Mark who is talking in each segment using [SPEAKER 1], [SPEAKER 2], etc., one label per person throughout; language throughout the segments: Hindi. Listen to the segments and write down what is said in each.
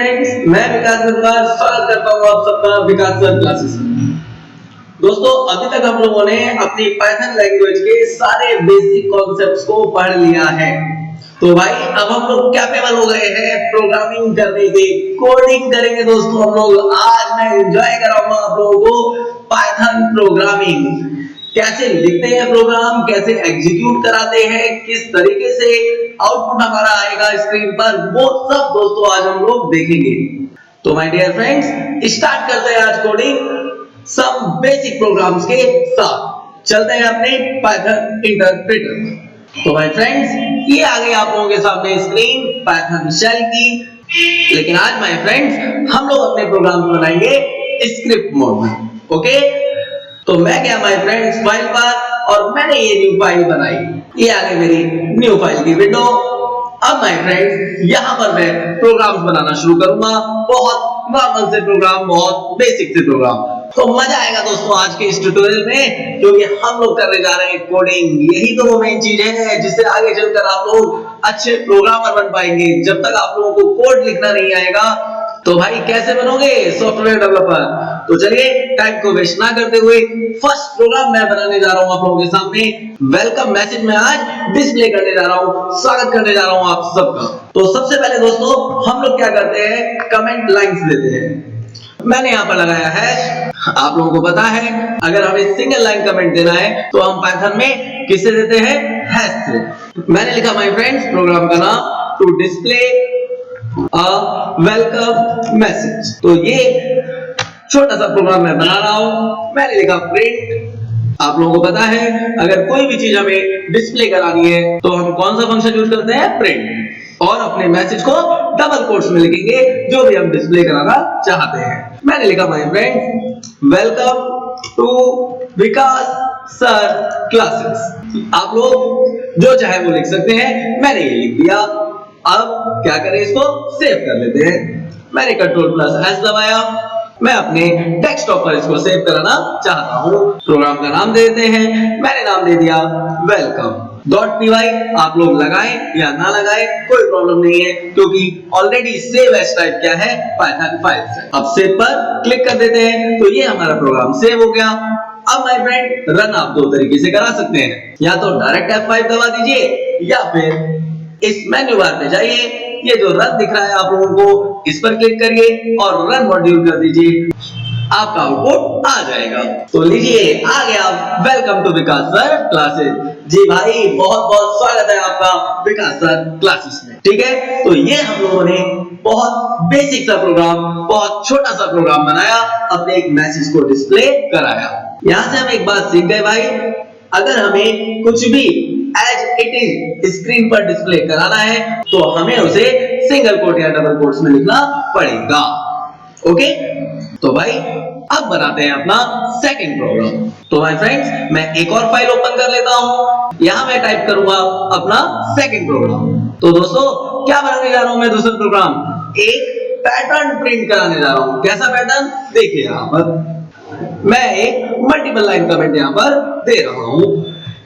[SPEAKER 1] फ्रेंड्स, मैं विकास सरकार स्वागत करता हूँ आप सबका विकास सर क्लासेस में। दोस्तों, अभी तक हम लोगों ने अपनी पाइथन लैंग्वेज के सारे बेसिक कॉन्सेप्ट्स को पढ़ लिया है। तो भाई अब हम लोग कैपेबल हो गए हैं प्रोग्रामिंग करने के, कोडिंग करेंगे दोस्तों। हम लोग आज मैं एंजॉय कराऊंगा आप लोगों को पाइथन प्रोग्रामिंग, कैसे लिखते हैं प्रोग्राम, कैसे एग्जीक्यूट कराते हैं, किस तरीके से आउटपुट हमारा आएगा स्क्रीन पर, वो सब दोस्तों आज हम लोग देखेंगे। तो माय डियर फ्रेंड्स, स्टार्ट करते हैं आज कोडिंग सम बेसिक प्रोग्राम्स के साथ। चलते हैं अपने पाइथन इंटरप्रेटर। तो माय फ्रेंड्स, ये आ गई आप लोगों के सामने स्क्रीन पाइथन शेल की। लेकिन आज माय फ्रेंड्स हम लोग अपने प्रोग्राम बनाएंगे स्क्रिप्ट मोड में। ओके, तो मैं गया माय फ्रेंड्स फाइल पर और मैंने ये न्यू फाइल बनाई। ये आ गई मेरी न्यू फाइल की विंडो। अब माय फ्रेंड्स यहाँ पर मैं प्रोग्राम्स बनाना शुरू करूंगा, बहुत नॉर्मल से प्रोग्राम, बहुत बेसिक से प्रोग्राम। तो मजा आएगा दोस्तों आज के इस ट्यूटोरियल में, क्योंकि हम लोग करने जा रहे हैं कोडिंग। यही तो वो मेन चीज है जिससे आगे चलकर आप लोग अच्छे प्रोग्रामर बन पाएंगे। जब तक आप लोगों को कोड लिखना नहीं आएगा तो भाई कैसे बनोगे सॉफ्टवेयर डेवलपर। तो चलिए टाइम को वेस्ट ना करते हुए फर्स्ट प्रोग्राम मैं बनाने जा रहा हूं आप लोगों के सामने। वेलकम मैसेज में आज डिस्प्ले करने जा रहा हूं, स्वागत करने जा रहा हूं आप सबका। तो सबसे पहले दोस्तों हम लोग क्या करते हैं, कमेंट लाइंस देते हैं। मैंने यहां पर लगाया है, आप लोगों को पता है अगर हमें सिंगल लाइन कमेंट देना है तो हम पाइथन में किससे देते हैं, हैश से। मैंने लिखा माय फ्रेंड्स प्रोग्राम का नाम टू डिस्प्ले वेलकम मैसेज। तो ये छोटा सा प्रोग्राम मैं बना रहा हूं। मैंने लिखा प्रिंट। आप लोगों को पता है अगर कोई भी चीज हमें डिस्प्ले करानी है तो हम कौन सा फंक्शन यूज करते हैं, प्रिंट। और अपने मैसेज को डबल कोट्स में लिखेंगे जो भी हम डिस्प्ले कराना चाहते हैं। मैंने लिखा my friends welcome to Vikas sir classes. आप लोग जो चाहे वो लिख सकते हैं, मैंने ये लिख दिया। अब क्या करें, इसको सेव कर लेते हैं। मैंने Ctrl+S दबाया। मैं अपने डेस्कटॉप पर इसको सेव कराना चाहता हूं। प्रोग्राम का नाम दे देते हैं। मैंने नाम दे दिया welcome.py। आप लोग लगाएं या ना लगाएं कोई प्रॉब्लम नहीं है, क्योंकि ऑलरेडी सेव एज टाइप क्या है, पाइथन फाइल्स है। अब सेव पर क्लिक कर देते हैं तो ये हमारा प्रोग्राम सेव हो गया। अब माय फ्रेंड रन आप दो तरीके से करा सकते हैं, या तो डायरेक्ट F5 दबा दीजिए या फिर इस मेन्यू बार पे जाइए, ये जो रन दिख रहा है आप लोगों को, इस पर क्लिक करिए और रन मॉड्यूल कर दीजिए। आपका आउटपुट आ जाएगा। तो लीजिए आ गया welcome to Vikas sir classes. जी भाई बहुत बहुत स्वागत है आपका विकास सर क्लासेस में। ठीक है, तो ये हम लोगों ने बहुत बेसिक सा प्रोग्राम, बहुत छोटा सा प्रोग्राम बनाया, अपने एक मैसेज को डिस्प्ले कराया। यहां से हम एक बात सीख गए भाई, अगर हमें कुछ भी एज इट इज स्क्रीन पर डिस्प्ले कराना है तो हमें उसे सिंगल कोट या डबल कोट्स में लिखना पड़ेगा। ओके, तो भाई अब बनाते हैं अपना सेकंड प्रोग्राम। तो माय फ्रेंड्स मैं एक और फाइल ओपन कर लेता हूं। यहां मैं टाइप करूंगा अपना सेकंड प्रोग्राम। तो दोस्तों क्या बनाने जा रहा हूं मैं दूसरा प्रोग्राम, एक पैटर्न प्रिंट कराने जा रहा हूं। कैसा पैटर्न, देखिए यहां पर मैं एक मल्टीपल लाइन कमेंट यहां पर दे रहा हूं।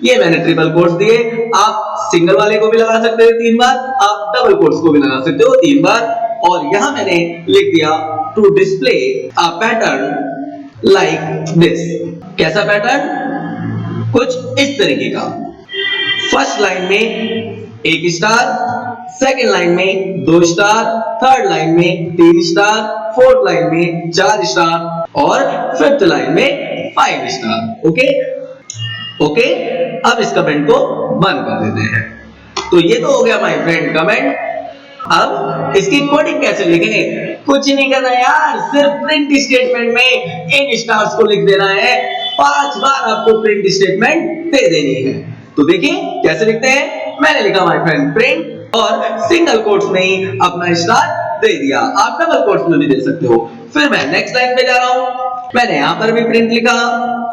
[SPEAKER 1] ये मैंने ट्रिपल कोट्स दिए, आप सिंगल वाले को भी लगा सकते हो 3 बार, आप डबल कोट्स को भी लगा सकते हो 3 बार। और यहां मैंने लिख दिया to display a pattern like this. कैसा पैटर्न, कुछ इस तरीके का। फर्स्ट लाइन में 1 स्टार, सेकंड लाइन में 2 स्टार, थर्ड लाइन में 3 स्टार, फोर्थ लाइन में 4 स्टार और फिफ्थ लाइन में 5 स्टार। ओके, अब इस कमेंट को बंद कर देते हैं। तो ये तो हो गया माय फ्रेंड कमेंट। अब इसकी कोडिंग कैसे लिखेंगे, कुछ नहीं करना यार, सिर्फ प्रिंट स्टेटमेंट में इन स्टार्स को लिख देना है। 5 बार आपको प्रिंट स्टेटमेंट दे देनी है। तो देखिए कैसे लिखते हैं। मैंने लिखा माय फ्रेंड प्रिंट और सिंगल कोट्स में ही अपना स्टार दे दिया, आप डबल कोट्स में भी दे सकते हो। फिर मैं नेक्स्ट लाइन पे जा रहा हूं, मैंने यहां पर भी प्रिंट लिखा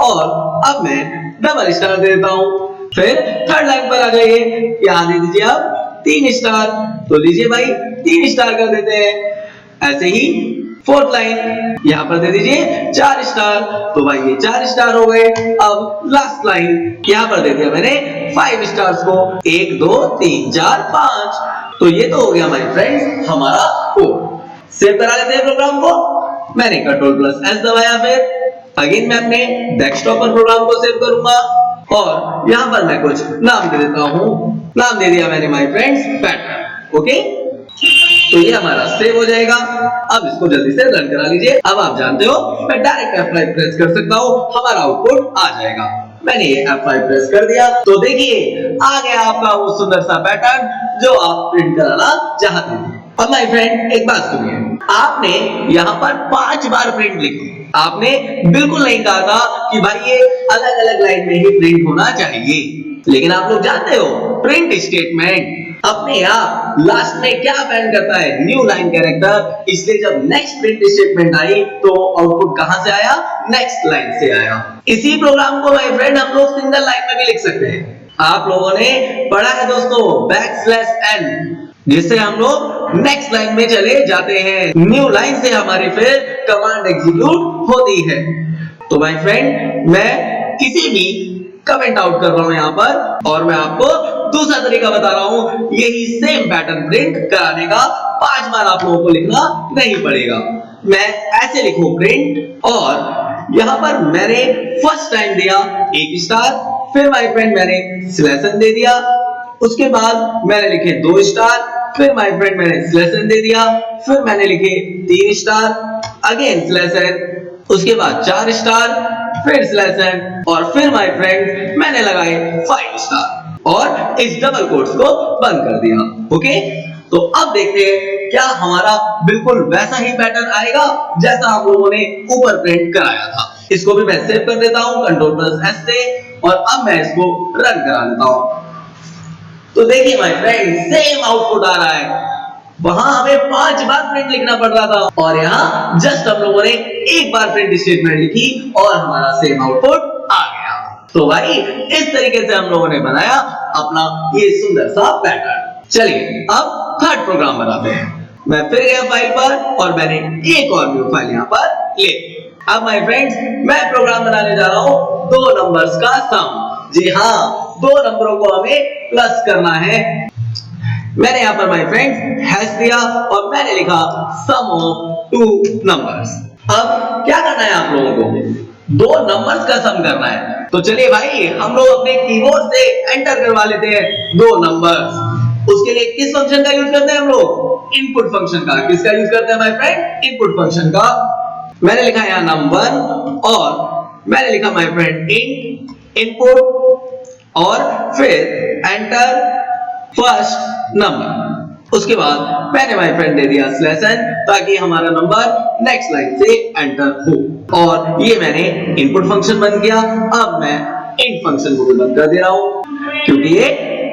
[SPEAKER 1] और अब मैं डबल स्टार दे देता हूं। फिर थर्ड लाइन पर आ जाइए, यहां दे दीजिए अब 3 स्टार। तो लीजिए भाई 3 स्टार कर देते हैं। ऐसे ही फोर्थ लाइन यहां पर दे दीजिए 4 स्टार। तो भाई ये 4 स्टार हो गए। अब लास्ट लाइन यहां पर दे दिया मैंने 5 स्टार्स को, 1 2 3 4 5। तो ये तो हो गया माय फ्रेंड्स हमारा कोड। सेव करा लेते हैं प्रोग्राम को। मैंने Ctrl+S दबाया, फिर अगेन मैं अपने डेस्कटॉप पर प्रोग्राम को सेव करूंगा और यहां पर मैं कुछ नाम दे देता हूं। नाम दे दिया मैंने माय फ्रेंड्स पैटर्न। ओके, तो ये हमारा सेव हो जाएगा। अब इसको जल्दी से रन करा लीजिए। अब आप जानते हो मैं डायरेक्ट F5 प्रेस कर सकता हूं, हमारा आउटपुट आ जाएगा। मैंने ये F5 प्रेस कर दिया तो देखिए आ गया आपका वो सुंदर सा पैटर्न जो आप प्रिंट कराना चाहते थे। अब माय फ्रेंड एक बात सुनिए, आपने यहाँ पर 5 बार प्रिंट लिखी। आपने बिल्कुल नहीं कहा था कि भाई ये अलग अलग लाइन में ही प्रिंट होना चाहिए, लेकिन आप लोग जानते हो प्रिंट स्टेटमेंट अपने आप लास्ट में क्या पैन करता है, न्यू लाइन कैरेक्टर। इसलिए जब नेक्स्ट प्रिंट स्टेटमेंट आई तो आउटपुट कहां से आया, नेक्स्ट लाइन से आया। इसी प्रोग्राम को माय फ्रेंड हम लोग सिंगल लाइन में भी लिख सकते हैं। आप लोगों ने पढ़ा है दोस्तों \n, जिससे हम लोग नेक्स्ट लाइन में चले जाते हैं। न्यू लाइन से हमारी फिर कमांड एग्जीक्यूट होती है। तो माय फ्रेंड मैं किसी भी कमेंट आउट कर रहा हूं यहां पर और मैं आपको दूसरा तरीका बता रहा हूं, यही सेम पैटर्न प्रिंट कराने का। 5 बार आप लोगों को लिखना नहीं पड़ेगा। मैं ऐसे लिखूं प्रिंट और यहां पर मैंने फर्स्ट टाइम दिया 1 स्टार, फिर माय फ्रेंड मैंने \n दे दिया, उसके बाद मैंने लिखे 2 स्टार, फिर माय फ्रेंड मैंने \n दे दिया, फिर मैंने लिखे 3 स्टार, अगेन \n, उसके बाद 4 स्टार, फिर \n और फिर माय फ्रेंड मैंने लगाए 5 स्टार और इस डबल कोट्स को बंद कर दिया। ओके, तो अब देखते हैं क्या हमारा बिल्कुल वैसा ही पैटर्न आएगा जैसा आप लोगों ने ऊपर प्रिंट कराया था। इसको भी मैं सेव कर देता हूं Ctrl+S से और अब मैं इसको रन करा लेता हूं। तो देखिए माय फ्रेंड सेम आउटपुट आ रहा है। वहां हमें 5 बार प्रिंट लिखना पड़ रहा था और यहाँ जस्ट हम लोगों ने 1 बार प्रिंट स्टेटमेंट लिखी और हमारा सेम आउटपुट आ गया। तो भाई इस तरीके से हम लोगों ने बनाया अपना ये सुंदर सा पैटर्न। चलिए अब थर्ड प्रोग्राम बनाते हैं। मैं फिर गया फाइल पर और मैंने एक और न्यू फाइल यहाँ पर ले। अब माय फ्रेंड्स मैं प्रोग्राम बनाने जा रहा हूँ 2 नंबर्स का सम। जी हाँ, 2 नंबरों को हमें प्लस करना है। मैंने यहाँ पर माय फ्रेंड्स हैश दिया और मैंने लिखा सम ऑफ 2 नंबर्स। अब क्या करना है आप लोगों को, 2 नंबर्स का सम करना है। तो चलिए भाई हम लोग अपने कीबोर्ड से एंटर करवा लेते हैं 2 नंबर्स। उसके लिए किस फंक्शन का यूज करते हैं हम लोग, इनपुट फंक्शन का। किसका यूज करते हैं माय फ्रेंड, इनपुट फंक्शन का। मैंने लिखा यहाँ नंबर और मैंने लिखा माय फ्रेंड इंट इनपुट और फिर एंटर फर्स्ट नंबर। उसके बाद मैंने माय फ्रेंड दे दिया \n ताकि हमारा नंबर नेक्स्ट लाइन से एंटर हो और ये मैंने इनपुट फंक्शन बंद किया। अब मैं इंट फंक्शन को भी बंद कर दे रहा हूं क्योंकि ये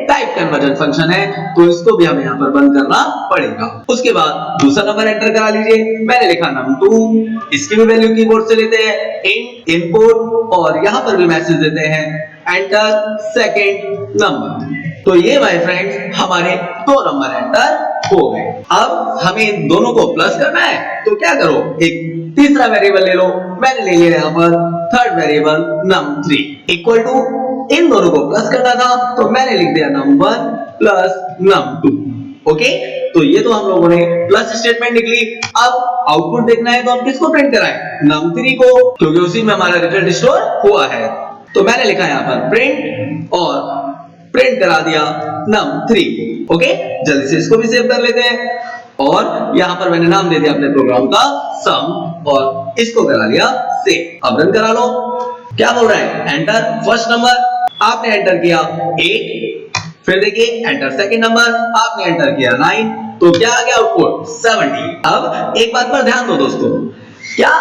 [SPEAKER 1] टाइप कन्वर्जन फंक्शन है तो इसको भी हमें यहाँ पर बंद करना पड़ेगा। उसके बाद दूसरा नंबर एंटर करा लीजिए। मैंने लिखा num2, इसकी भी वैल्यू कीबोर्ड से लेते हैं इंट इनपुट और यहाँ पर भी मैसेज देते हैं एंटर सेकंड नंबर। तो ये माय फ्रेंड्स हमारे 2 नंबर एंटर हो गए। अब हमें दोनों को प्लस करना है तो क्या करो, एक तीसरा वेरिएबल ले लो। मैंने ले लिया यहाँ पर third variable num3 equal to, इन दोनों को प्लस करना था तो मैंने लिख दिया num1 प्लस num2। ओके, तो ये तो हम लोगों ने प्लस स्टेटमेंट लिख ली। अब आउटपुट देखना है तो हम किसको प्रिंट कराएं, num3 को, क्योंकि उसी में हमारा रिजल्ट स्टोर हुआ है। तो मैंने लिखा यहाँ पर प्रिंट और प्रिंट करा दिया num3। ओके, जल्दी से इसको भी सेव कर लेते हैं और यहाँ पर मैंने नाम दे दिया अपने प्रोग्राम का सम और इसको करा लिया सेव। अब रन करा लो। क्या बोल रहा है, एंटर फर्स्ट नंबर, आपने एंटर किया 8, फिर देखिए एंटर सेकंड नंबर, आपने एंटर किया 9, तो क्या आ गया आउटपुट 70। अब एक बात पर ध्यान दो दोस्तों, क्या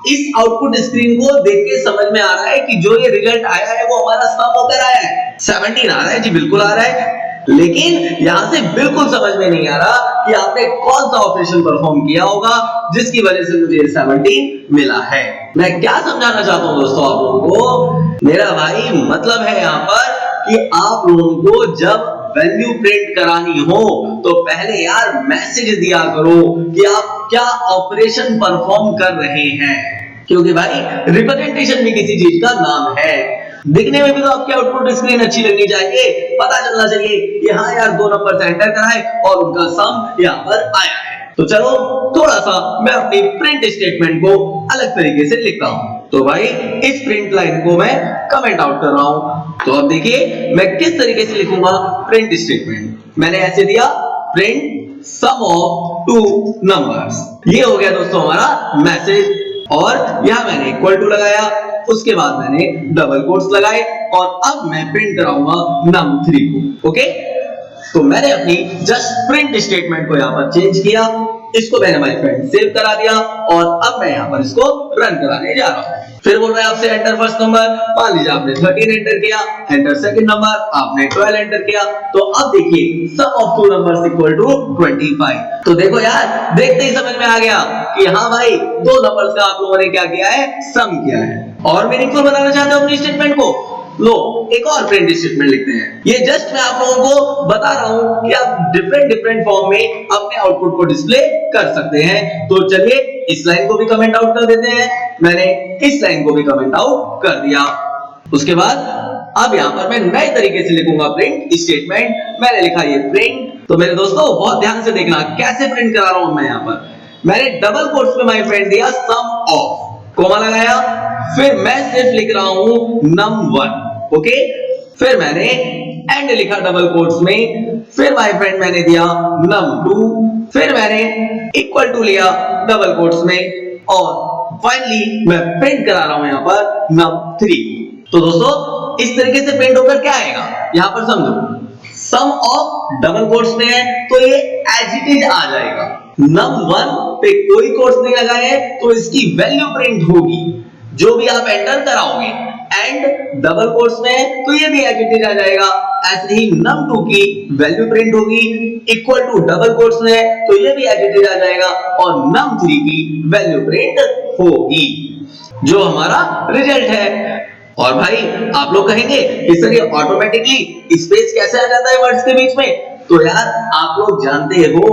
[SPEAKER 1] इस आउटपुट स्क्रीन को देख के समझ में आ रहा है कि जो ये रिजल्ट आया है वो हमारा सम होकर आया है, 17 आ रहा है? जी बिल्कुल आ रहा है, लेकिन यहां से बिल्कुल समझ में नहीं आ रहा कि आपने कौन सा ऑपरेशन परफॉर्म किया होगा जिसकी वजह से मुझे 17 मिला है। मैं क्या समझाना चाहता हूं दोस्तों आप लोगों को, मेरा भाई मतलब है यहां पर कि आप लोगों को जब वैल्यू प्रिंट करानी हो तो पहले यार मैसेज दिया करो कि आप क्या ऑपरेशन परफॉर्म कर रहे हैं, क्योंकि भाई रिप्रेजेंटेशन भी किसी चीज का नाम है। दिखने में भी तो आपकी आउटपुट स्क्रीन अच्छी लगनी चाहिए, पता चलना चाहिए कि हाँ यार 2 नंबर एंटर कराए और उनका सम यहाँ पर आया है। तो चलो थोड़ा सा मैं अपनी प्रिंट स्टेटमेंट को अलग तरीके से लिखता हूं। तो भाई इस प्रिंट लाइन को मैं कमेंट आउट कर रहा हूं। तो अब देखिए मैं किस तरीके से लिखूंगा प्रिंट स्टेटमेंट। मैंने ऐसे दिया print sum of two numbers. ये हो गया दोस्तों हमारा मैसेज, और यहां मैंने इक्वल टू लगाया, उसके बाद मैंने डबल कोट्स लगाए, और अब मैं प्रिंट कराऊंगा num3 को। ओके, तो मैंने अपनी जस्ट प्रिंट स्टेटमेंट को यहां पर चेंज किया, इसको मैंने माय फ्रेंड सेव करा दिया, और अब मैं यहां पर इसको रन कराने जा रहा हूं। फिर बोल रहा है आपसे एंटर फर्स्ट नंबर, मान लीजिए आपने 13 एंटर किया, एंटर सेकंड नंबर, आपने 12 एंटर किया। तो अब देखिए sum of two numbers equal to 25। तो देखो यार, देखते ही समझ में आ गया कि हाँ भाई दो नंबर्स का आप लोगों ने क्या किया है, सम किया है। और मीनिंगफुल बनाना चाहते हो अपनी स्टेटमेंट को, लो एक और प्रिंट स्टेटमेंट लिखते हैं। ये जस्ट मैं आप लोगों को बता रहा हूं कि आप डिफरेंट फॉर्म में अपने आउटपुट को डिस्प्ले कर सकते हैं। तो चलिए इस लाइन को भी कमेंट आउट कर देते हैं। मैंने इस लाइन को भी कमेंट आउट कर दिया। उसके बाद अब यहां पर मैं नए तरीके से लिखूंगा प्रिंट स्टेटमेंट। मैंने लिखा ये प्रिंट। तो मेरे दोस्तों बहुत ध्यान से देखना कैसे प्रिंट करा रहा हूं मैं। यहां पर मैंने डबल कोट्स में माय फ्रेंड दिया सम ऑफ, कोमा लगाया, फिर मैं सिर्फ लिख रहा हूं num1। ओके, फिर मैंने एंड लिखा डबल कोट्स में, फिर माय फ्रेंड मैंने दिया num2, फिर मैंने इक्वल टू लिया डबल कोट्स में, और फाइनली मैं प्रिंट करा रहा हूं यहां पर num3। तो दोस्तों इस तरीके से प्रिंट होकर क्या आएगा, यहां पर समझो, सम ऑफ डबल कोट्स में है तो ये एज इट इज आ जाएगा। num1 पे कोई कोट्स नहीं लगाए हैं तो इसकी वैल्यू प्रिंट होगी जो भी आप एंटर कराओगे, एंड डबल कोट्स में है तो ये भी एज इट इज आ जाएगा। ऐसे ही num2 की वैल्यू प्रिंट होगी, इक्वल टू डबल कोट्स में है तो ये भी एज इट इज आ जाएगा, और num3 की वैल्यू प्रिंट होगी जो हमारा रिजल्ट है। और भाई आप लोग कहेंगे कि सर ये ऑटोमेटिकली स्पेस कैसे आ जाता है वर्ड्स के बीच में? तो यार आप लोग जानते हो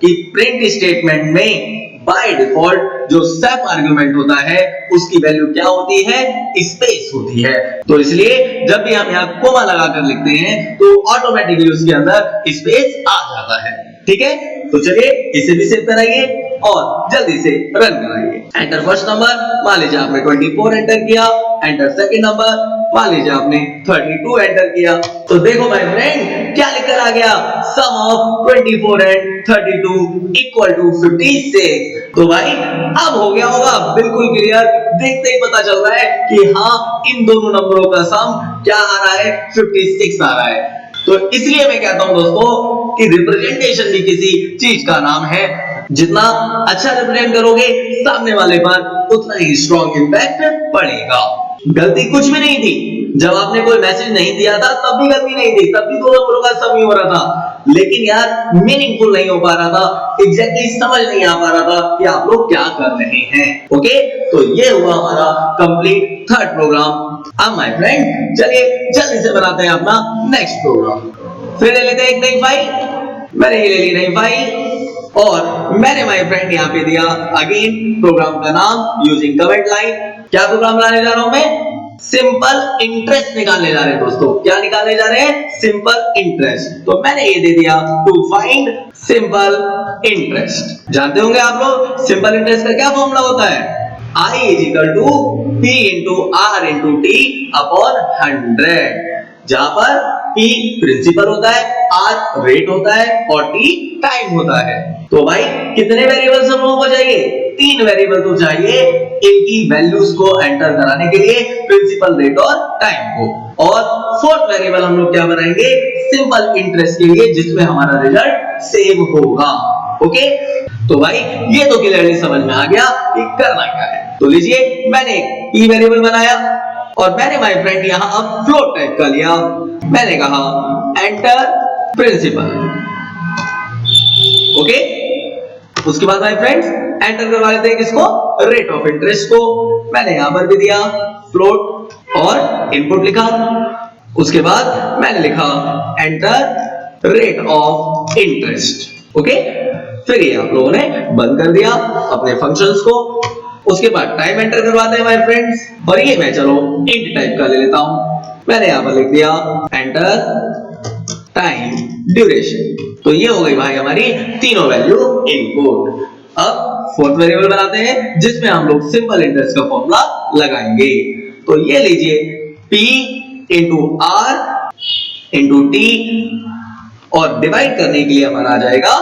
[SPEAKER 1] कि प्रिंट स्टेटमेंट में बाय डिफॉल्ट जो सेफ आर्गुमेंट होता है उसकी वैल्यू क्या होती है, स्पेस होती है। तो इसलिए जब भी हम यहाँ कोमा लगाकर लिखते हैं तो ऑटोमेटिकली उसके अंदर स्पेस आ जाता है। ठीक है, तो चलिए इसे भी सेव कराइए और जल्दी से रन कराइए। एंटर फर्स्ट नंबर, मान लीजिए आपने 24 एंटर किया, एंटर सेकंड नंबर, मान लीजिए आपने 32 एंटर किया। तो देखो माय फ्रेंड क्या लिखकर आ गया, सम ऑफ 24 एंड 32 इक्वल टू 56। तो भाई अब हो गया होगा बिल्कुल क्लियर, देखते ही पता चल रहा है कि हाँ इन दोनों नंबरों का सम क्या आ रहा है, 56 आ रहा है। तो इसलिए मैं कहता हूं दोस्तों कि रिप्रेजेंटेशन भी किसी चीज का नाम है। जितना अच्छा रिप्रेजेंट करोगे सामने वाले पर उतना ही स्ट्रॉन्ग इंपैक्ट पड़ेगा। गलती कुछ भी नहीं थी, जब आपने कोई मैसेज नहीं दिया था तब भी गलती नहीं थी, तब भी दो नंबरों का सम ही हो रहा था, लेकिन यार मीनिंगफुल नहीं हो पा रहा था, एग्जैक्टली समझ नहीं आ पा रहा था कि आप लोग क्या कर रहे हैं। ओके, तो ये हुआ हमारा कंप्लीट थर्ड प्रोग्राम। अब माय फ्रेंड चलिए जल्दी से बनाते हैं अपना नेक्स्ट प्रोग्राम। फिर ले लेते हैं एक नई फाइल। मैंने ये ले ली नई फाइल, और मैंने माय फ्रेंड यहाँ पे दिया अगेन प्रोग्राम का नाम यूजिंग कमेंट लाइन। क्या प्रोग्राम लाने जा रहा हूं मैं, सिंपल इंटरेस्ट निकालने जा रहे हैं दोस्तों। क्या निकालने जा रहे हैं, सिंपल इंटरेस्ट। तो मैंने ये दे दिया टू फाइंड सिंपल इंटरेस्ट। जानते होंगे आप लोग सिंपल इंटरेस्ट का क्या फॉर्मूला होता है, I is equal to P into R into T upon 100, जहां पर P प्रिंसिपल होता है, R रेट होता है और T टाइम होता है। तो भाई कितने वेरिएबल्स हम लोगों को चाहिए, 3 वेरिएबल तो चाहिए इनकी वैल्यूज को एंटर कराने के लिए, प्रिंसिपल, रेट और टाइम को। और फोर्थ वेरिएबल हम लोग क्या बनाएंगे, सिंपल इंटरेस्ट के लिए, जिसमें हमारा रिजल्ट सेव होगा। ओके, तो भाई ये तो क्लियरली समझ में आ गया कि करना क्या है। तो लीजिए मैंने p वेरिएबल बनाया और मैंने माय फ्रेंड यहां अब फ्लोट टाइप का लिया। मैंने कहा एंटर प्रिंसिपल। ओके, उसके बाद माय फ्रेंड्स एंटर करवा लेते हैं किसको, रेट ऑफ इंटरेस्ट को। मैंने यहां पर भी दिया फ्लोट और इनपुट लिखा। उसके बाद मैंने लिखा enter rate of interest. Okay, फिर ये आप लोगों ने बंद कर दिया अपने फंक्शंस को। उसके बाद टाइम एंटर करवाते हैं माय फ्रेंड्स, और ये मैं चलो इंट टाइप का ले लेता हूं। मैंने यहां पर लिख दिया एंटर टाइम ड्यूरेशन। तो ये हो गई भाई हमारी तीनों वैल्यू इनपुट। अब फोर्थ वेरिएबल बनाते हैं जिसमें हम लोग सिंपल इंटरेस्ट का फॉर्मूला लगाएंगे। तो ये लीजिए P into R into T और डिवाइड करने के लिए हमारा आ जाएगा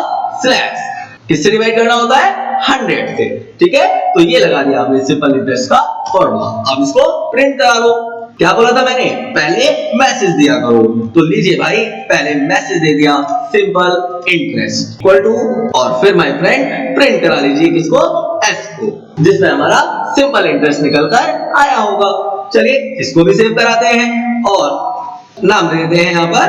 [SPEAKER 1] स्लैश। किससे डिवाइड करना होता है? 100 से। ठीक है, तो ये लगा दिया हमने सिंपल इंटरेस्ट का फॉर्मूला। अब इसको प्रिंट करा लो। क्या बोला था मैंने? पहले मैसेज दिया करो। तो लीजिए भाई, पहले मैसेज दे दिया सिंपल इंटरेस्ट इक्वल टू, और फिर माय फ्रेंड प्रिंट करा लीजिए किसको? एस को, जिसमें हमारा सिंपल इंटरेस्ट निकल कर आया होगा। चलिए इसको भी सेव कराते हैं और नाम दे देते हैं यहाँ पर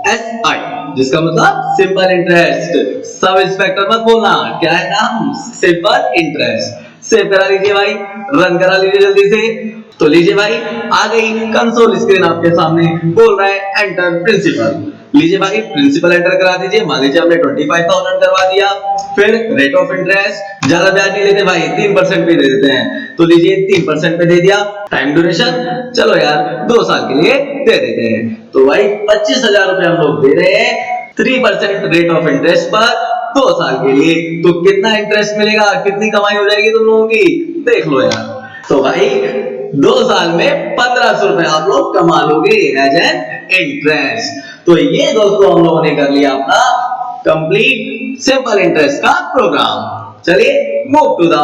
[SPEAKER 1] SI, जिसका मतलब सिंपल इंटरेस्ट। सब इंस्पेक्टर मत बोलना, क्या है नाम? Simple interest. सेव करा लीजिए भाई, रन करा लीजिए जल्दी से। तो लीजिए भाई, आ गई कंसोल स्क्रीन आपके सामने, बोल रहा है एंटर प्रिंसिपल। लीजिए भाई, प्रिंसिपल एंटर करा दीजिए। मान लीजिए हमने 25,000 करवा दिया। फिर रेट ऑफ इंटरेस्ट, ज्यादा ब्याज नहीं लेते भाई, 3% पे दे देते हैं। तो लीजिए 3% पे दे दिया। टाइम ड्यूरेशन, चलो यार 2 साल के लिए दे देते हैं। तो भाई 25,000 रुपए हम लोग दे रहे हैं 3% रेट ऑफ इंटरेस्ट पर 2 साल के लिए। तो कितना इंटरेस्ट मिलेगा, कितनी कमाई हो जाएगी तुम लोगों की, देख लो यार। तो भाई 2 साल में 1,500 रुपए आप लोग कमा लोगे एज एन इंटरेस्ट। तो ये दोस्तों हम लोगों ने कर लिया अपना कंप्लीट सिंपल इंटरेस्ट का प्रोग्राम। चलिए move to the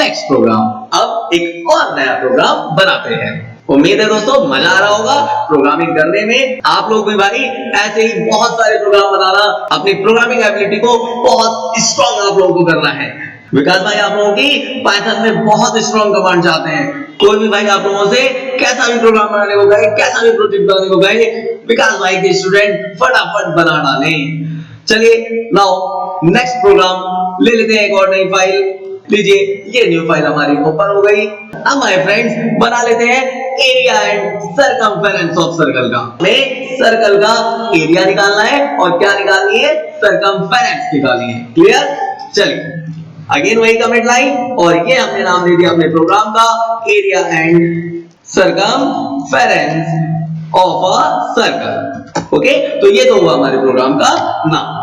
[SPEAKER 1] next program. अब एक और नया प्रोग्राम बनाते हैं। उम्मीद है दोस्तों मजा आ रहा होगा प्रोग्रामिंग करने में। आप लोग भी भाई ऐसे ही बहुत सारे प्रोग्राम बनाना, अपनी प्रोग्रामिंग एबिलिटी को बहुत स्ट्रॉन्ग आप लोगों को करना है। विकास भाई आप लोगों की पाइथन में बहुत स्ट्रॉन्ग कमांड चाहते हैं। कोई भी भाई आप लोगों से कैसा भी प्रोग्राम बनाने को कहे, कैसा भी प्रोजेक्ट बनाने को कहे, विकास भाई के स्टूडेंट फटाफट बना डालें। चलिए नाउ नेक्स्ट प्रोग्राम ले लेते हैं, एक और नई फाइल। लीजिए ये न्यू फाइल हमारी ओपन हो गई। अब माय फ्रेंड्स बना लेते हैं area and circumference of circle का। हमें सर्कल का एरिया निकालना है और क्या निकालनी है? सरकमफेरेंस निकालनी है। क्लियर? चलिए अगेन वही कमेंट लाइन, और ये हमने नाम दे दिया अपने प्रोग्राम का area and circumference of a circle. Okay, तो ये तो हुआ हमारे प्रोग्राम का नाम।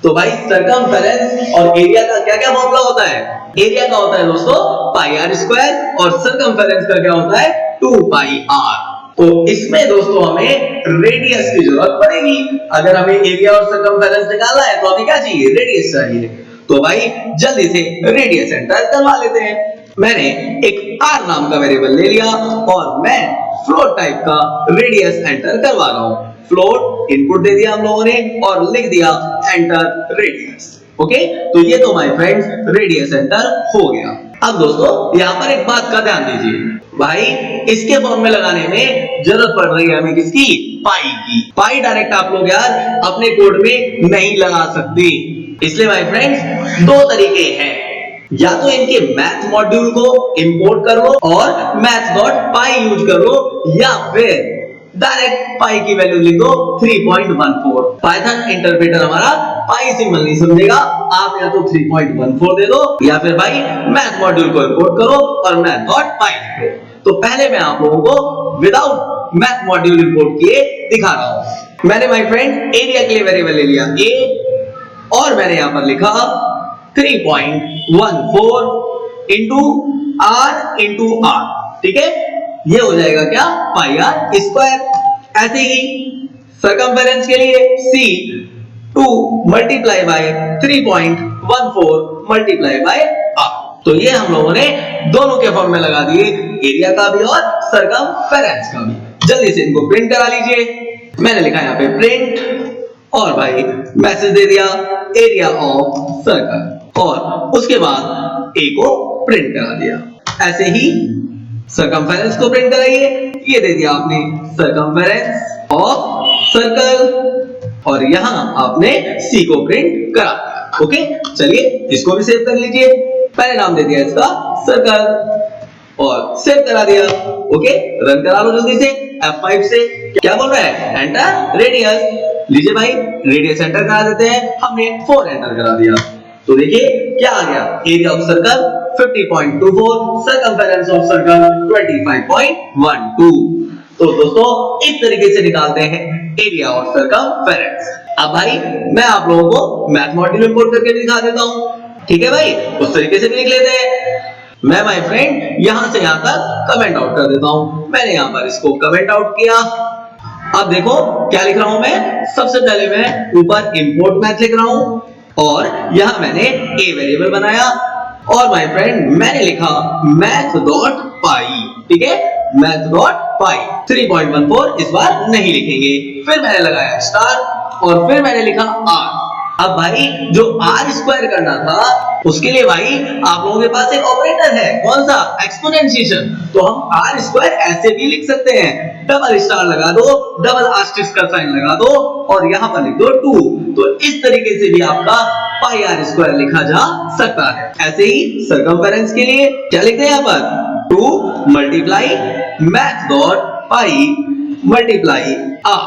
[SPEAKER 1] तो भाई सरकमफेरेंस और एरिया का क्या क्या फॉर्मूला होता है? एरिया का होता है दोस्तों पाई आर स्क्वायर और सरकमफेरेंस का क्या होता है? 2 पाई आर। तो इसमें दोस्तों हमें रेडियस की जरूरत पड़ेगी। अगर हमें एरिया और सरकमफेरेंस निकालना है तो हमें क्या चाहिए? रेडियस चाहिए। तो भाई जल्दी से रेडियस एंटर करवा लेते हैं। मैंने एक r नाम का वेरिएबल ले लिया और मैं फ्लोट टाइप का रेडियस एंटर करवा रहा हूं। फ्लोट इनपुट दे दिया हम लोगों ने और लिख दिया एंटर रेडियस। ओके, तो ये तो माय फ्रेंड्स रेडियस एंटर हो गया। अब दोस्तों यहां पर एक बात का ध्यान दीजिए भाई, इसके फॉर्म में लगाने में जरूरत पड़ रही है हमें किसकी? पाई की। पाई डायरेक्ट आप लोग यार अपने कोड में नहीं लगा सकते। इसलिए माय फ्रेंड्स 2 तरीके हैं, या तो इनके मैथ मॉड्यूल को इंपोर्ट कर लो और maths.py यूज कर लो, या फिर डायरेक्ट पाई की वैल्यू लिख दो 3.14। पाइथन इंटरप्रेटर हमारा पाई सिंबल नहीं समझेगा, आप या तो 3.14 दे दो या फिर भाई मैथ मॉड्यूल को इंपोर्ट करो और math.py लिखो। तो पहले मैं आप लोगों को विदाउट मैथ मॉड्यूल इंपोर्ट किए दिखा रहा हूं। मैंने माय फ्रेंड एरिया के लिए वेरिएबल ले लिया a और मैंने यहां पर लिखा 3.14 इंटू r इंटू r। ठीक है, ये हो जाएगा क्या? पाई आर स्क्वायर। ऐसे ही सरकमफेरेंस के लिए c 2 multiply by 3.14 multiply by r। तो ये हम लोगों ने दोनों के फॉर्म में लगा दिए, एरिया का भी और सरकमफेरेंस का भी। जल्दी से इनको प्रिंट करा लीजिए। मैंने लिखा यहाँ पे प्रिंट और भाई मैसेज दे दिया एरिया ऑफ सर्कल और उसके बाद a को प्रिंट करा दिया। ऐसे ही सरकमफेरेंस को प्रिंट कराइए, ये दे दिया आपने सरकमफेरेंस ऑफ सर्कल और यहां आपने c को प्रिंट करा दिया। ओके, चलिए इसको भी सेव कर लीजिए। पहले नाम दे दिया इसका सर्कल और सेव करा दिया। ओके, रन करा लो जल्दी से F5 से। क्या बोल रहा है? Enter radius. लीजिए भाई रेडियस एंटर करा देते हैं, हमने 4 एंटर करा दिया। तो देखिए क्या आ गया? Area of circle 50.24, circumference of circle 25.12। तो दोस्तों इस तरीके से निकालते हैं एरिया और सरकमफेरेंस। अब भाई मैं आप लोगों को मैथ मॉड्यूल इंपोर्ट करके दिखा देता हूं। ठीक है भाई, उस तरीके से भी लिख लेते हैं। मैं माय फ्रेंड यहां से यहां तक कमेंट आउट कर देता हूं। मैंने यहां पर इसको कमेंट आउट किया। अब देखो क्या लिख रहा हूं मैं। सबसे पहले मैं ऊपर इंपोर्ट मैथ लिख रहा हूं और यहां मैंने a वेरिएबल बनाया और माय फ्रेंड मैंने लिखा math.py। ठीक है, math.py 3.14 इस बार नहीं लिखेंगे। फिर मैंने लगाया स्टार और फिर मैंने लिखा r। अब भाई जो r स्क्वायर करना था उसके लिए भाई आप लोगों के पास एक ऑपरेटर है, कौन सा, एक्सपोनेंशिएशन। तो हम r स्क्वायर ऐसे भी लिख सकते हैं, डबल स्टार लगा दो, डबल आस्टेरिस्क का साइन लगा दो और यहां पर लिख दो 2। तो इस तरीके से भी आपका पाई r स्क्वायर लिखा जा सकता है। ऐसे ही सरकमफेरेंस के लिए क्या लिखते हैं यहां पर 2 मल्टीप्लाई math.py मल्टीप्लाई r।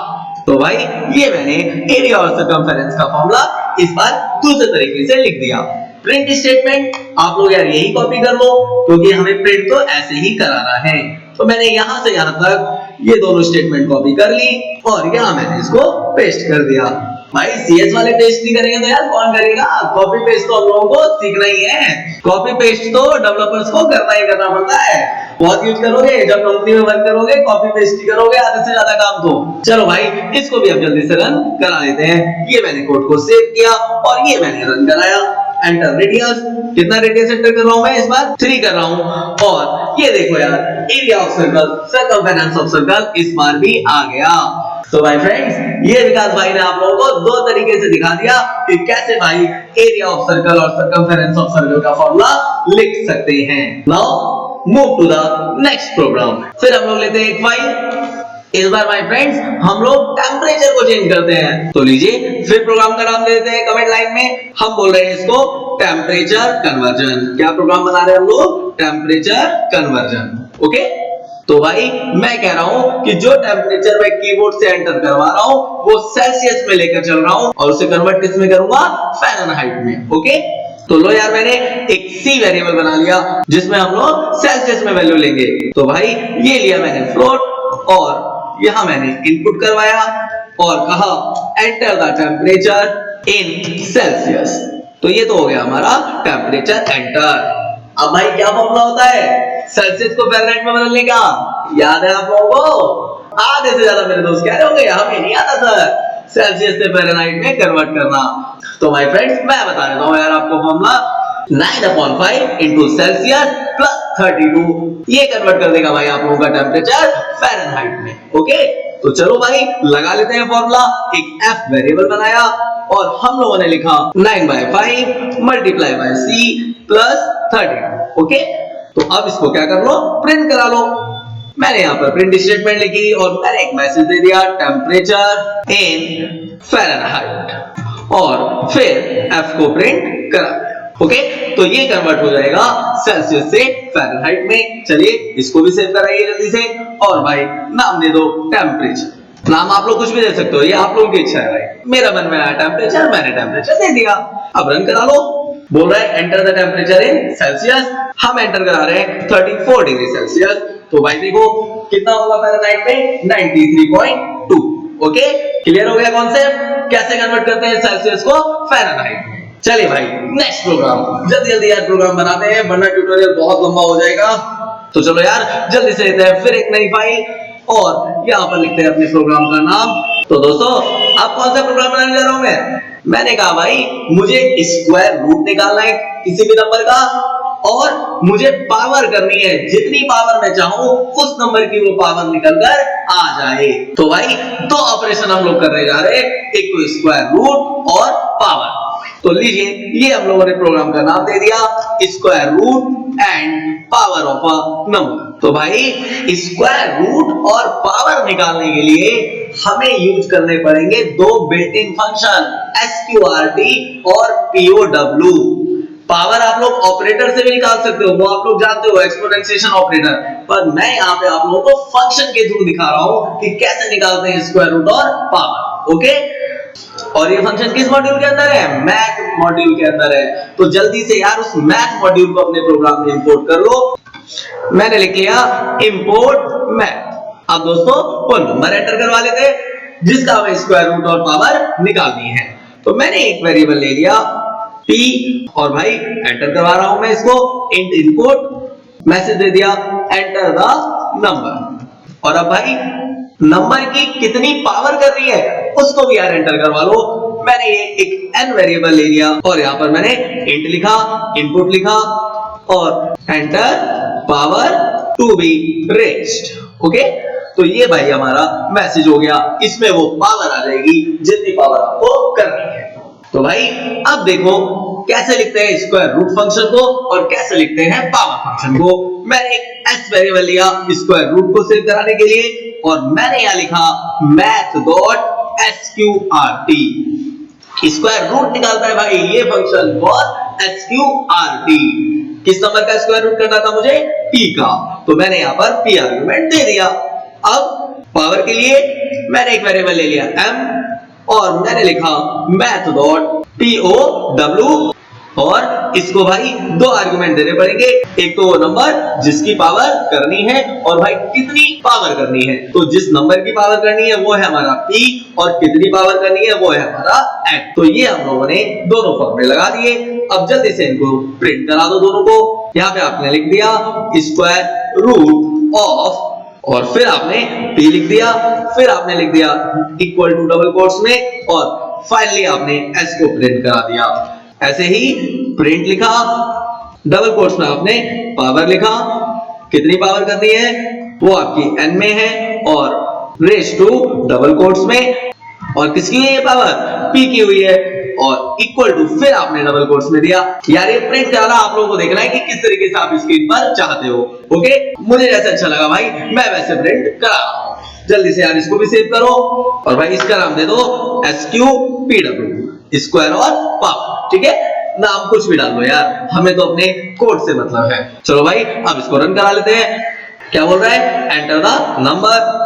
[SPEAKER 1] तो भाई ये मैंने एरिया और सरकमफेरेंस का फॉर्मूला इस बार दूसरे तरीके से लिख दिया। प्रिंट स्टेटमेंट आप लोग यार यही कॉपी कर लो क्योंकि हमें प्रिंट तो ऐसे ही कराना है। तो मैंने यहां से यहां तक ये दोनों स्टेटमेंट कॉपी कर ली और यहां मैंने इसको पेस्ट कर दिया। भाई सीएस वाले पेस्ट नहीं करेंगे तो यार कौन करेगा। कॉपी पेस्ट तो हम लोगों को सीखना ही है। कॉपी पेस्ट तो डेवलपर्स को करना ही करना पड़ता है। बहुत यूज करोगे जब कंपनी में वर्क करोगे, कॉपी पेस्ट ही करोगे आधे से ज्यादा काम तो। चलो भाई इसको भी अब जल्दी से रन करा लेते हैं। ये मैंने कोड को सेव किया और ये मैंने रन कराया। एंटर रेडियस, कितना रेडियस एंटर कर रहा हूं मैं इस बार 3 कर रहा हूं और ये देखो यार area of circle, circumference of circle इस बार भी आ गया। तो भाई फ्रेंड्स ये विकास भाई ने आप लोगों को दो तरीके से दिखा दिया कि कैसे भाई एरिया ऑफ सर्कल और सरकमफेरेंस ऑफ सर्कल का फॉर्मूला लिख सकते हैं। Now move to the next program. फिर हम लोग लेते हैं एक फाइल। इस बार माय फ्रेंड्स हम लोग टेम्परेचर को चेंज करते हैं। तो लीजिए फिर प्रोग्राम का नाम देते हैं कमेंट लाइन में। हम बोल रहे हैं इसको टेम्परेचर कन्वर्जन। क्या प्रोग्राम बना रहे हैं हम लोग, टेम्परेचर कन्वर्जन। ओके, तो भाई मैं कह रहा हूं कि जो टेम्परेचर मैं कीबोर्ड से एंटर करवा रहा हूं वो सेल्सियस में लेकर चल रहा हूं और उसे कन्वर्ट किस में करूंगा, फ़ारेनहाइट में। ओके, तो लो यार मैंने एक सी वेरिएबल बना लिया जिसमें हम लोग सेल्सियस में वैल्यू लेंगे। तो भाई ये लिया मैंने फ्लोट और यहां मैंने इनपुट करवाया और कहा enter the temperature in Celsius. तो ये तो हो गया हमारा टेम्परेचर एंटर। अब भाई क्या फॉर्मूला होता है सेल्सियस को फ़ारेनहाइट में बदलने का, याद है आप लोगों को। आधे से ज्यादा मेरे दोस्त कह रहे होंगे हमें नहीं आता सर सेल्सियस से फ़ारेनहाइट में कन्वर्ट करना। तो माय फ्रेंड्स मैं बता देता हूं यार आपको फॉर्मूला 9/5 into सेल्सियस प्लस 32 ये कन्वर्ट कर देगा भाई आप लोगों का टेम्परेचर फ़ारेनहाइट में। ओके, तो चलो भाई लगा लेते हैं फॉर्मूला। एक एफ वेरिएबल बनाया और हम लोगों ने लिखा 9/5 multiply by C plus 32। Okay, तो अब इसको क्या कर लो, प्रिंट करा लो। मैंने यहां पर प्रिंट स्टेटमेंट लिखी और मैंने एक मैसेज दे दिया टेम्परेचर इन फ़ारेनहाइट और फिर एफ को प्रिंट करा। ओके, तो ये कन्वर्ट हो जाएगा सेल्सियस से फ़ारेनहाइट में। चलिए इसको भी सेव कराइए जल्दी से और भाई नाम दे दो टेम्परेचर। नाम आप लोग कुछ भी दे सकते हो, ये आप लोगों की इच्छा है भाई। मेरा मन में आया टेम्परेचर, मैंने टेम्परेचर दे दिया। अब रन करा लो। बोल रहा है enter the temperature in Celsius, हम एंटर करा रहे हैं 34 डिग्री सेल्सियस। तो भाई देखो कितना होगा फ़ारेनहाइट में 93.2। ओके, क्लियर हो गया कॉन्सेप्ट कैसे कन्वर्ट करते हैं सेल्सियस को फ़ारेनहाइट में। चलिए भाई नेक्स्ट प्रोग्राम, जल्दी जल्दी यार प्रोग्राम बनाते हैं वरना ट्यूटोरियल बहुत लंबा हो जाएगा। तो चलो यार जल्दी से लेते हैं फिर एक नई फाइल और यहाँ पर लिखते हैं अपने प्रोग्राम का नाम। तो दोस्तों अब कौन सा प्रोग्राम बनाने जा रहा हूं मैंने कहा भाई मुझे स्क्वायर रूट निकालना है किसी भी नंबर का और मुझे पावर करनी है, जितनी पावर मैं चाहूं उस नंबर की वो पावर निकलकर आ जाए। तो भाई दो ऑपरेशन हम लोग करने जा रहे हैं, एक तो स्क्वायर रूट और पावर। तो लीजिए ये हम लोगों ने प्रोग्राम का नाम दे दिया square root and power of a number. तो भाई स्क्वायर रूट और पावर निकालने के लिए हमें यूज करने पड़ेंगे दो बिल्ट इन फंक्शन एसक्यूआरटी और पीओडब्ल्यू। पावर आप लोग ऑपरेटर से भी निकाल सकते हो, वो आप लोग जानते हो एक्सपोनेंशिएशन ऑपरेटर, पर मैं यहाँ पे आप लोगों को फंक्शन के थ्रू दिखा रहा हूं कि कैसे निकालते हैं स्क्वायर रूट और पावर। ओके, और ये फंक्शन किस मॉड्यूल के अंदर है, मैथ मॉड्यूल के अंदर है। तो जल्दी से यार उस मैथ मॉड्यूल को अपने प्रोग्राम में इंपोर्ट कर लो। मैंने लिख लिया इंपोर्ट मैथ। अब दोस्तों वो नंबर एंटर करवा लेते हैं जिसका हमें स्क्वायर रूट और पावर निकालनी है। तो मैंने एक वेरिएबल ले लिया P और भाई एंटर करवा रहा हूं मैं इसको, इंट इनपुट, मैसेज दे दिया एंटर द नंबर। और अब भाई नंबर की कितनी पावर कर रही है उसको भी यार एंटर करवा लो। मैंने ये एक n वेरिएबल ले लिया और यहां पर मैंने इंट लिखा, इनपुट लिखा और enter power to be raised. Okay, तो ये भाई हमारा मैसेज हो गया, इसमें वो पावर आ जाएगी जितनी पावर आपको करनी है। तो भाई अब देखो कैसे लिखते हैं स्क्वायर रूट फंक्शन को और कैसे लिखते हैं पावर फंक्शन को। मैंने एक s वेरिएबल लिया स्क्वायर रूट को सेव कराने के लिए और मैंने यहां लिखा math.sqrt। स्क्वायर रूट निकालता है भाई ये फंक्शन और sqrt। किस नंबर का स्क्वायर रूट करना था मुझे? p का, तो मैंने यहां पर p आर्गुमेंट दे दिया। अब पावर के लिए मैंने एक वेरिएबल ले लिया m और मैंने लिखा math.pow और इसको भाई दो आर्गुमेंट देने पड़ेंगे, एक तो वो नंबर जिसकी पावर करनी है और भाई कितनी पावर करनी है। तो जिस नंबर की पावर करनी है वो है हमारा p और कितनी पावर करनी है वो है हमारा n। तो ये हम लोगों ने दोनों फॉर्मूले लगा दिए। अब जल्दी से इनको प्रिंट करा दो दोनों को। यहाँ पे आपने लिख दिया स्क्वायर रूट ऑफ और फिर आपने p लिख दिया, फिर आपने लिख दिया इक्वल टू डबल कोट्स में और फाइनली आपने s को प्रिंट करा दिया। ऐसे ही प्रिंट लिखा, डबल कोट्स में आपने पावर लिखा, कितनी पावर करनी है वो आपकी n में है और रेज टू डबल कोट्स में और किसकी हुई है पावर? p की हुई है और इक्वल टू फिर आपने डबल कोट्स में दिया। यार ये प्रिंट कराना आप लोगों को देखना है कि किस तरीके से आप स्क्रीन पर चाहते हो। ओके, मुझे जैसे अच्छा लगा भाई मैं वैसे प्रिंट करा रहा हूं। जल्दी से यार इसको भी सेव करो और भाई इसका नाम दे दो SQPW, स्क्वायर और पावर। ठीक है, नाम कुछ भी डाल दो यार, हमें तो अपने कोड से मतलब है। चलो भाई अब इसको रन करा लेते हैं। क्या बोल रहा है? Enter the number.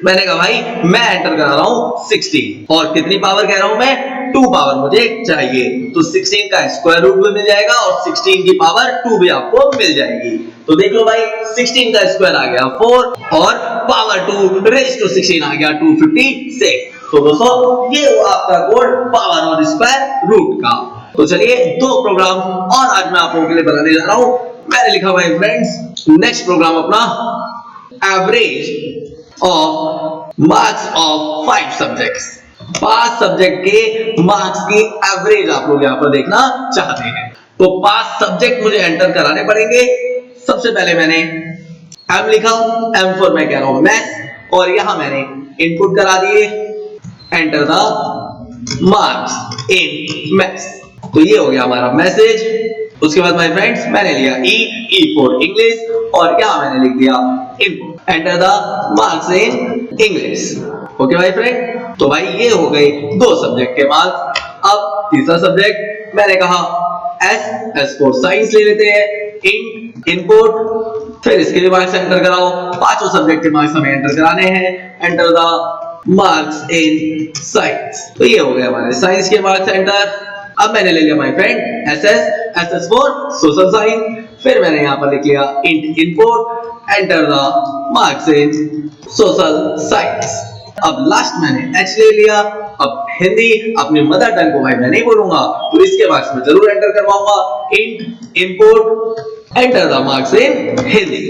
[SPEAKER 1] मैंने कहा भाई मैं एंटर करा रहा हूं 16 और कितनी पावर कह रहा हूं मैं? 2 पावर मुझे चाहिए, तो 16 का स्क्वायर रूट भी मिल जाएगा और 16 की पावर 2 भी आपको मिल जाएगी। तो देख लो भाई 16 का स्क्वायर आ गया 4 और पावर 2 रेज टू 16 आ गया 256। तो दोस्तों ये हुआ आपका कोड पावर और स्क्वायर रूट का। तो चलिए दो प्रोग्राम और आज मैं आप लोगों के लिए बनाने जा रहा हूं। मैंने लिखा भाई फ्रेंड्स नेक्स्ट प्रोग्राम अपना average of marks of 5 subjects. 5 subject के मार्क्स की एवरेज आप लोग यहां पर देखना चाहते हैं। तो 5 सब्जेक्ट मुझे एंटर कराने पड़ेंगे। सबसे पहले मैंने M लिखा, M फॉर मैं कह रहा हूं मैथ्स और यहां मैंने इनपुट करा दिए enter the marks in maths. तो ये हो गया हमारा मैसेज। उसके बाद माय फ्रेंड्स मैंने लिया E फॉर इंग्लिश और यहां मैंने लिख दिया input enter the marks in English. Okay भाई फ्रेंड, तो भाई ये हो गए 2 सब्जेक्ट के मार्क्स। अब तीसरा सब्जेक्ट मैंने कहा S फॉर साइंस ले लेते हैं, इंट इनपुट, फिर इसके भी मार्क्स एंटर कराओ। 5 सब्जेक्ट के मार्क्स हमें एंटर कराने हैं, enter the marks in science. तो ये हो गया हमारे साइंस के मार्क्स एंटर। अब मैंने ले लिया my friend SS for social science, फिर मैंने यहां पर लिख लिया int input enter the marks in social science. अब लास्ट मैंने H ले लिया। अब हिंदी अपनी मदर टंग को भाई मैं नहीं बोलूंगा तो इसके मार्क्स में जरूर एंटर करवाऊंगा int input enter the marks in Hindi.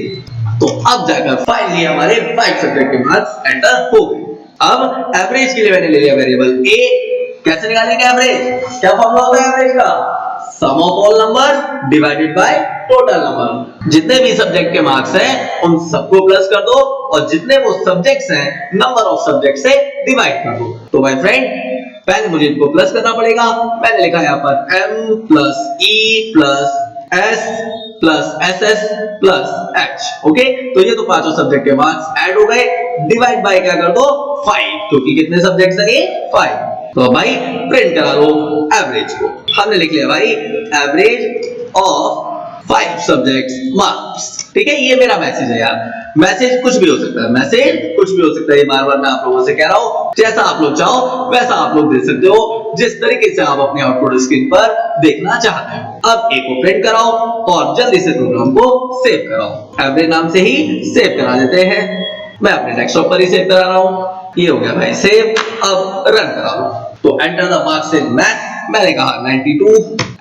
[SPEAKER 1] तो अब जाकर फाइनली हमारे 5 सब्जेक्ट के मार्क्स एंटर हो गए। अब एवरेज के लिए मैंने ले लिया वेरिएबल a। कैसे निकालेंगे एवरेज? क्या फॉर्मूला होता है एवरेज का? Sum of all numbers divided by total number. जितने भी सब्जेक्ट के मार्क्स हैं उन सबको प्लस कर दो और जितने वो सब्जेक्ट्स हैं नंबर ऑफ सब्जेक्ट से डिवाइड कर दो। तो भाई फ्रेंड पहले मुझे इनको प्लस करना पड़ेगा। मैंने लिखा यहाँ पर m plus e plus s plus ss plus h। Okay, तो ये तो 5 सब्जेक्ट के मार्क्स ऐड हो गए। डिवाइड बाय क्या कर दो? 5, क्योंकि कितने सब्जेक्ट्स हैं ये? 5। तो भाई प्रिंट करा लो एवरेज को। हमने लिख लिया भाई एवरेज ऑफ 5 सब्जेक्ट्स मार्क्स। ठीक है, ये मेरा मैसेज है यार। मैसेज कुछ भी हो सकता है, मैसेज कुछ भी हो सकता है। बार बार मैं आप लोगों से कह रहा हूं, जैसा आप लोग चाहो वैसा आप लोग दे सकते हो, जिस तरीके से आप अपने आउटपुट स्क्रीन पर देखना चाहते हो। अब एक को प्रिंट कराओ और जल्दी से प्रोग्राम को सेव कराओ। एवरेज नाम से ही सेव करा देते हैं। मैं अपने डेस्कटॉप पर ही सेव करा रहा हूं। ये हो गया भाई सेव। अब रन करा लो। तो enter the marks in maths मैंने कहा 92,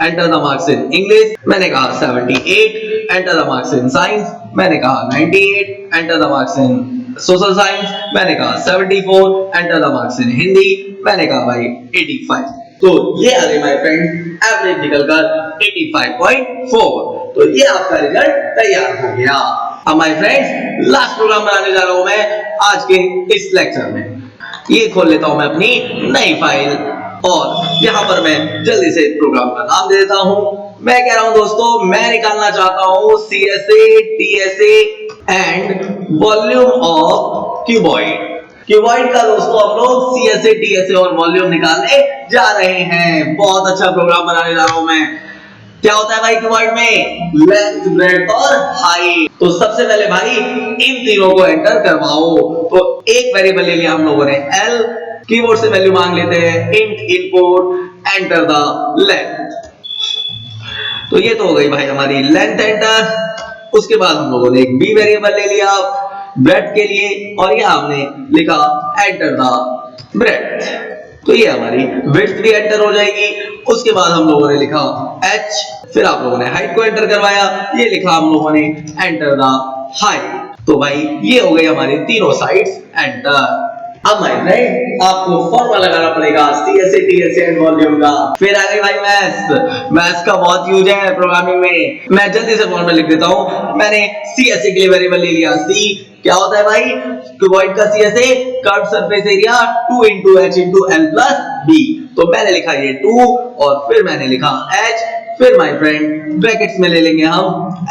[SPEAKER 1] enter the marks in English, मैंने कहा 78, enter the marks in science, मैंने कहा 98, enter the marks in social science, मैंने कहा 74, enter the marks in Hindi, मैंने कहा भाई 85। तो ये आ गई माय फ्रेंड एवरेज निकलकर 85.4। तो ये आपका रिजल्ट तैयार हो गया। अब माय फ्रेंड्स लास्ट प्रोग्राम बनाने जा रहा हूं मैं आज के इस लेक्चर में। ये खोल लेता हूं मैं अपनी नई फाइल और यहां पर मैं जल्दी से प्रोग्राम का नाम दे देता हूं। मैं कह रहा हूं दोस्तों, मैं निकालना चाहता हूं CSA TSA and volume of cuboid. Cuboid का दोस्तों हम लोग CSA TSA और वॉल्यूम निकालने जा रहे हैं। बहुत अच्छा प्रोग्राम बनाने जा रहा हूं मैं। क्या होता है भाई क्यूबॉइड में? लेंथ, ब्रेड्थ और हाइट। तो सबसे पहले भाई इन तीनों को एंटर करवाओ। तो एक वेरिएबल ले लिया हम लोगों ने L, कीबोर्ड से वैल्यू मांग लेते हैं int input enter the length. तो ये तो हो गई भाई हमारी लेंथ एंटर। उसके बाद हम लोगों ने एक B वेरिएबल ले लिया ब्रेड्थ के लिए और यहां हमने लिखा एंटर द ब्रेड्थ। तो ये हमारी विड्थ भी एंटर हो जाएगी। उसके बाद हम लोगों ने लिखा H, फिर आप लोगों ने हाइट को एंटर करवाया, ये लिखा हम लोगों ने एंटर द हाइट। तो भाई ये हो गई हमारी तीनों साइड्स एंटर। अब माय फ्रेंड आपको फॉर्मूला लगाना पड़ेगा CSA TSA एंड वॉल्यूम का। फिर आ गई भाई मैथ्स का बहुत यूज है प्रोग्रामिंग में। मैं जल्दी से फॉर्मूला लिख देता हूं। मैंने CSA के लिए वेरिएबल ले लिया C। क्या होता है भाई क्यूबॉइड का CSA? Curve surface area 2 into H into L plus B। तो मैंने लिखा ये 2 और फिर मैंने लिखा H, फिर माय फ्रेंड ब्रैकेट्स में ले लेंगे हम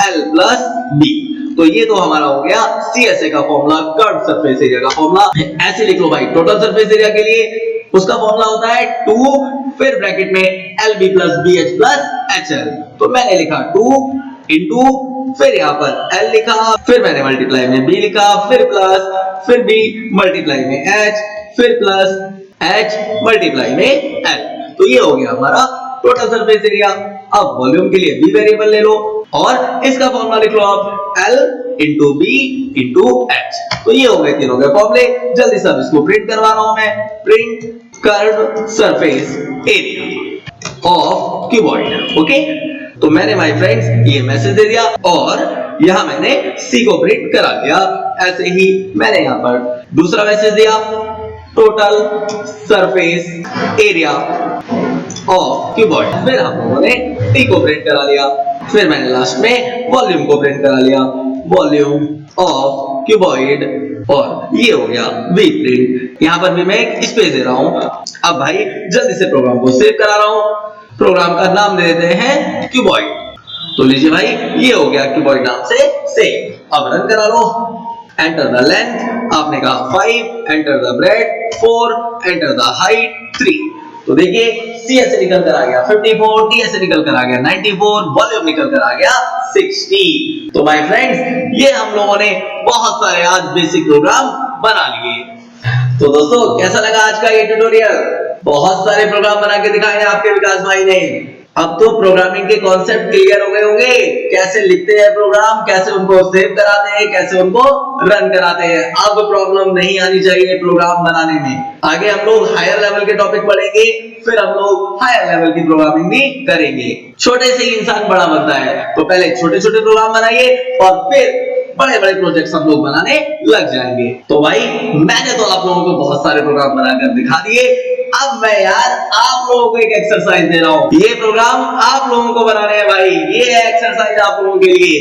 [SPEAKER 1] L plus B। तो ये तो हमारा हो गया CSA का फॉर्मूला, कर्व सरफेस एरिया का फॉर्मूला। ऐसे लिख लो भाई टोटल सरफेस एरिया के लिए उसका फॉर्मूला होता है 2 फिर ब्रैकेट में LB plus BH plus HL। तो मैंने लिखा 2 into फिर यहाँ पर L लिखा, फिर मैंने मल्टीप्लाई में B लिखा, फिर प्लस, फिर B मल्टीप्लाई में H, फिर प्लस H मल्टीप्लाई में L। तो ये हो गया हमारा टोटल सरफेस एरिया। अब वॉल्यूम के लिए B वेरिएबल ले लो और इसका फॉर्मूला लिख लो आप L into B into H। तो ये हो गए तीनों के फॉर्मूले। जल्दी से इसको प्रिंट करवा रहा हूं मैं। Print curve surface area of cuboid. Okay, तो मैंने माय फ्रेंड्स ये मैसेज दे दिया और यहां मैंने C को प्रिंट करा दिया। ऐसे ही मैंने यहां पर दूसरा मैसेज दिया total surface area of cuboid. फिर हम लोगों ने T को प्रिंट करा लिया। फिर मैंने लास्ट में वॉल्यूम को प्रिंट करा लिया, वॉल्यूम ऑफ क्यूबॉइड। और ये हो गया V प्रिंट। यहां पर भी मैं एक स्पेस दे रहा हूं। अब भाई जल्दी से प्रोग्राम को सेव करा रहा हूं। प्रोग्राम का नाम दे देते हैं क्यूबॉइड। तो लीजिए भाई ये हो गया क्यूबॉइड नाम से सेव। अब रन करा लो। एंटर द लेंथ आपने कहा 5, enter the breadth 4, enter the height 3। तो देखिए CSA निकल कर आ गया 54, TSA निकल कर आ गया 94, वॉल्यूम निकल कर आ गया 60। तो माय फ्रेंड्स ये हम लोगों ने बहुत सारे आज बेसिक प्रोग्राम बना लिए। तो दोस्तों कैसा लगा आज का ये ट्यूटोरियल? बहुत सारे प्रोग्राम बना के दिखाए हैं आपके विकास भाई ने। अब तो प्रोग्रामिंग के कॉन्सेप्ट क्लियर हो गए होंगे। कैसे लिखते हैं प्रोग्राम, कैसे उनको सेव कराते हैं, कैसे उनको रन कराते हैं। अब प्रॉब्लम नहीं आनी चाहिए प्रोग्राम बनाने में। आगे हम लोग हायर लेवल के टॉपिक पढ़ेंगे, फिर हम लोग हायर लेवल की प्रोग्रामिंग भी करेंगे। छोटे से ही इंसान बड़ा बनता है, तो पहले छोटे छोटे प्रोग्राम बनाइए और फिर बड़े बड़े प्रोजेक्ट्स हम लोग बनाने लग जाएंगे। तो भाई मैंने तो आप लोगों को बहुत सारे प्रोग्राम बनाकर दिखा दिए। अब मैं यार आप लोगों को एक एक्सरसाइज दे रहा हूं। ये प्रोग्राम आप लोगों को बनाने हैं भाई। ये एक्सरसाइज आप लोगों के लिए।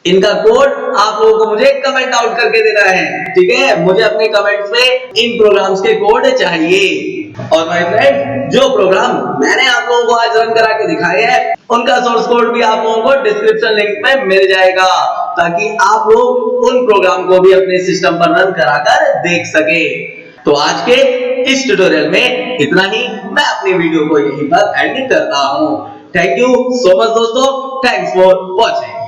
[SPEAKER 1] इनका कोड आप लोगों को मुझे कमेंट आउट करके देना है, ठीक है? मुझे अपने कमेंट्स में इन प्रोग्राम्स के कोड चाहिए। और माय फ्रेंड जो प्रोग्राम मैंने आप लोगों को आज रन करा के दिखाए हैं उनका सोर्स कोड भी आप लोगों को डिस्क्रिप्शन लिंक में मिल जाएगा, ताकि आप लोग उन प्रोग्राम को भी अपने सिस्टम पर रन कराकर देख सके। तो आज के इस ट्यूटोरियल में इतना ही। मैं अपनी वीडियो को यहीं पर एंड करता हूं। थैंक यू सो मच दोस्तों। Thanks for watching.